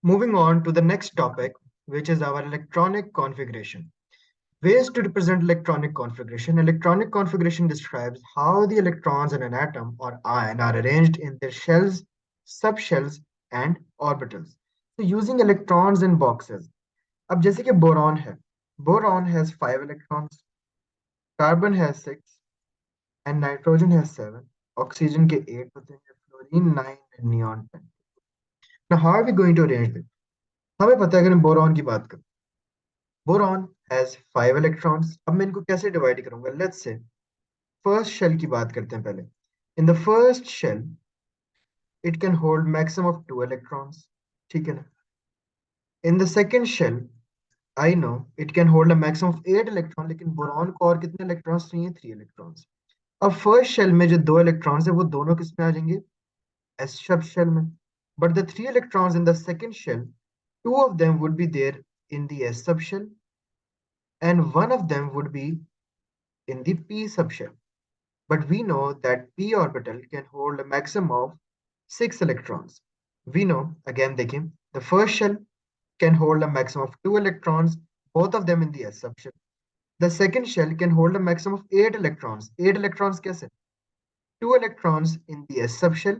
Moving on to the next topic, which is our electronic configuration. Ways to represent electronic configuration. Electronic configuration describes how the electrons in an atom or ion are arranged in their shells, subshells, and orbitals. So using electrons in boxes. अब जैसे कि boron है, boron has 5 electrons, carbon has 6, and nitrogen has 7. Oxygen के 8 होते हैं, fluorine 9 and neon 10. Now how are we going to arrange them? हमें पता है अगर हम बोरॉन की बात करें, बोरॉन हैज 5 इलेक्ट्रॉन्स. अब मैं इनको कैसे डिवाइड करूंगा? लेट्स से फर्स्ट शेल की बात करते हैं पहले. In the first shell it can hold maximum of 2 electrons. ठीक है ना? In the second shell I know it can hold a maximum of 8 electron, लेकिन बोरॉन को और कितने इलेक्ट्रॉन्स चाहिए? 3 इलेक्ट्रॉन्स. अब फर्स्ट शेल में जो 2 इलेक्ट्रॉन्स है वो दोनों किस में आ जाएंगे? एस सब शेल में. But the 3 electrons in the second shell, 2 of them would be there in the s subshell and one of them would be in the p subshell. But we know that p orbital can hold a maximum of 6 electrons. We know, again देखें, the first shell can hold a maximum of 2 electrons, both of them in the s subshell. The second shell can hold a maximum of 8 electrons. 8 electrons कैसे? 2 electrons in the s subshell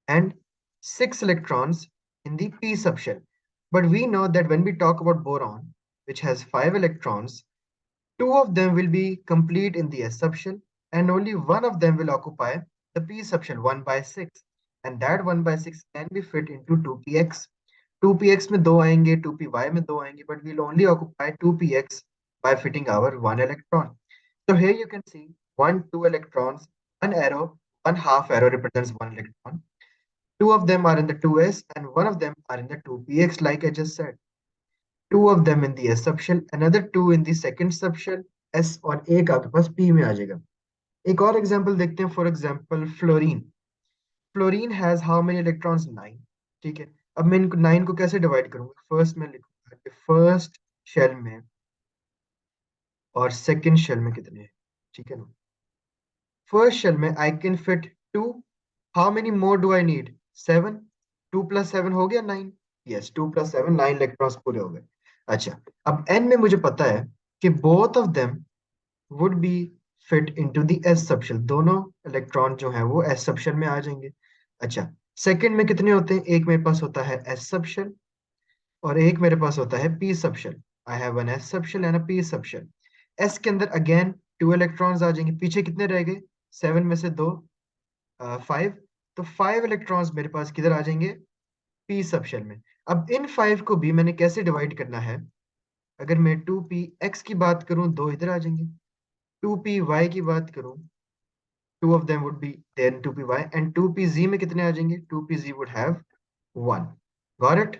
and 6 electrons in the p subshell. But we know that when we talk about boron, which has 5 electrons, 2 of them will be complete in the s subshell, and only one of them will occupy the p subshell, 1 by 6. And that 1 by 6 can be fit into 2px. 2px में 2 आएंगे, 2py में 2 आएंगे, but we'll only occupy 2px by fitting our 1 electron. So here you can see 1, 2 electrons, one arrow, one half arrow represents 1 electron. 2 of them are in the 2s and one of them are in the 2px, like I just said. 2 of them in the s subshell, another 2 in the second subshell, s, और एक आपके पास p में आ जाएगा. एक और example देखते हैं. For example fluorine. Fluorine has how many electrons? 9. ठीक है. अब मैं इनको 9 को कैसे डिवाइड करूंगा? फर्स्ट में लिखूंगा कि फर्स्ट शेल में और सेकंड शेल में कितने हैं. ठीक है ना? फर्स्ट शेल में I can fit 2. How many more do I need? 7. 2 plus 7 हो गया 9. यस, 2 प्लस 7 9 इलेक्ट्रॉन्स पूरे हो गए. अच्छा, अब एन में मुझे पता है कि both of them would be fit into the S subshell. दोनों इलेक्ट्रॉन जो है वो एस सबशेल में आ जाएंगे. अच्छा, सेकंड में कितने होते हैं? एक मेरे पास होता है एस सबशेल और एक मेरे पास होता है P subshell. I have an S subshell and a P subshell. S के अंदर अगेन 2 इलेक्ट्रॉन्स आ जाएंगे. पीछे कितने रह गए? 7 में से 2, 5. तो 5 इलेक्ट्रॉन्स मेरे पास किधर आ जाएंगे? पी सबशेल में. अब इन 5 को भी मैंने कैसे डिवाइड करना है? अगर मैं 2p x की बात करूं, 2 इधर आ जाएंगे. 2p y की बात करूं, 2 of them would be there in 2py, and 2pz में कितने आ जाएंगे? 2pz would have 1. Got it?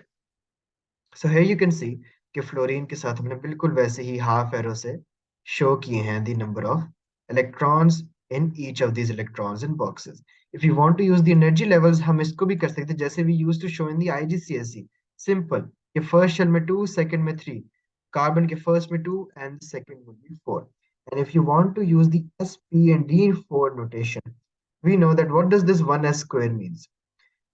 So here you can see कि फ्लोरीन के साथ हमने बिल्कुल वैसे ही हाफ एरो से शो किए हैं the number of electrons in each of these electrons in boxes. If you want to use the energy levels, हम इसको भी कर सकते हैं जैसे we used to show in the IGCSE. Simple. कि first shell में 2, second में 3. Carbon के first में 2 and second would be 4. And if you want to use the S, P and D4 notation, we know that what does this 1s square means?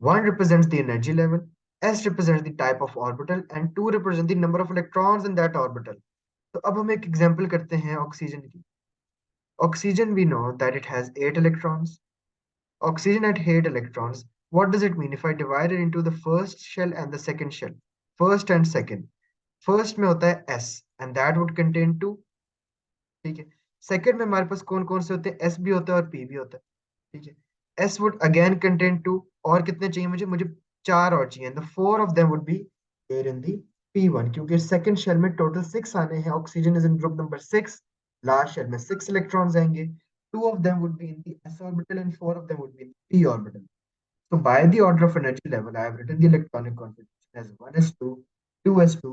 1 represents the energy level, S represents the type of orbital, and 2 represents the number of electrons in that orbital. तो अब हम एक example करते हैं oxygen की. Oxygen, we know that it has 8 electrons. Oxygen at 8 electrons. What does it mean if I divide it into the first shell and the second shell? First and second. First में होता है S and that would contain 2. ठीक है. Second में हमारे पास कौन कौन से होते हैं? S भी होता है और P भी होता है. ठीक है. S would again contain 2. और कितने चाहिए मुझे? मुझे 4 और चाहिए. The 4 of them would be there in the P1, क्योंकि सेकंड शेल में टोटल 6 आने हैं. Oxygen is in group number 6. Last shell में 6 इलेक्ट्रॉन्स आएंगे. 2 of them would be in the s orbital and 4 of them would be in the p orbital. So by the order of energy level, I have written the electronic configuration as 1s2, 2s2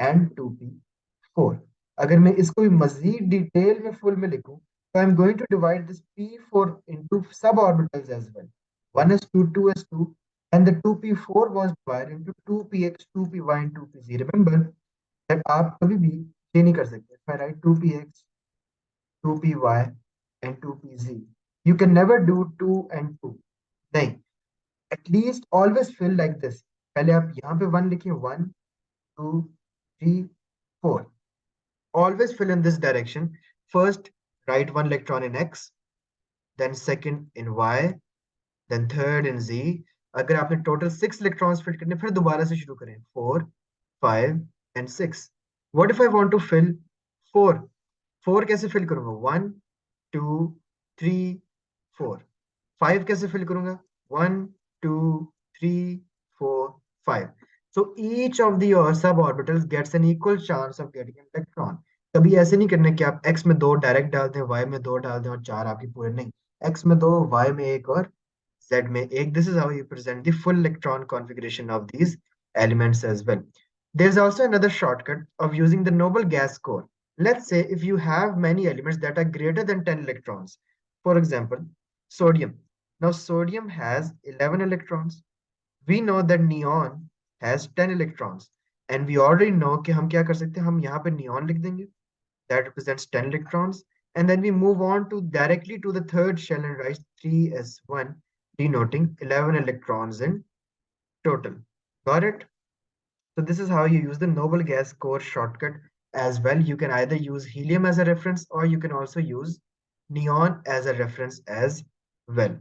and 2p4. अगर मैं इसको भी मजीद detail में full में लिखूं, तो I'm going to divide this p4 into suborbitals as well. 1s2, 2s2 and the 2p4 was divided into 2px, 2py and 2pz. Remember that आप कभी भी ये नहीं कर सकते. If I write 2px, 2py and 2pz, you can never do 2 and 2. नहीं, at least always feel like this. पहले आप यहाँ पे 1 लिखें, 1 2 3 4. Always fill in this direction. First, write one electron in X, then second in Y, then third in Z. अगर आपने total 6 electrons fill करने, फिर दोबारा से शुरू करें, 4 5 and 6. What if I want to fill 4? 4 कैसे fill करूंगा? 1 2 3 4. 5 कैसे fill करूंगा? 1 2 3 4 5. So each of the suborbitals gets an equal chance of getting an electron. कभी ऐसे नहीं करना कि आप x में 2 डायरेक्ट डाल दें, y में 2 डाल दें और 4 आपकी पूरे नहीं. x में 2, y में 1 और z में 1. This is how you present the full electron configuration of these elements as well. There's also another shortcut of using the noble gas score. Let's say if you have many elements that are greater than 10 electrons. For example, sodium. Now sodium has 11 electrons. We know that neon has 10 electrons. And we already know कि हम क्या कर सकते हैं, हम यहाँ पे neon लिख देंगे. That represents 10 electrons. And then we move on to directly to the third shell and write 3s1, denoting 11 electrons in total. Got it? So this is how you use the noble gas score shortcut as well. You can either use helium as a reference or you can also use neon as a reference as well.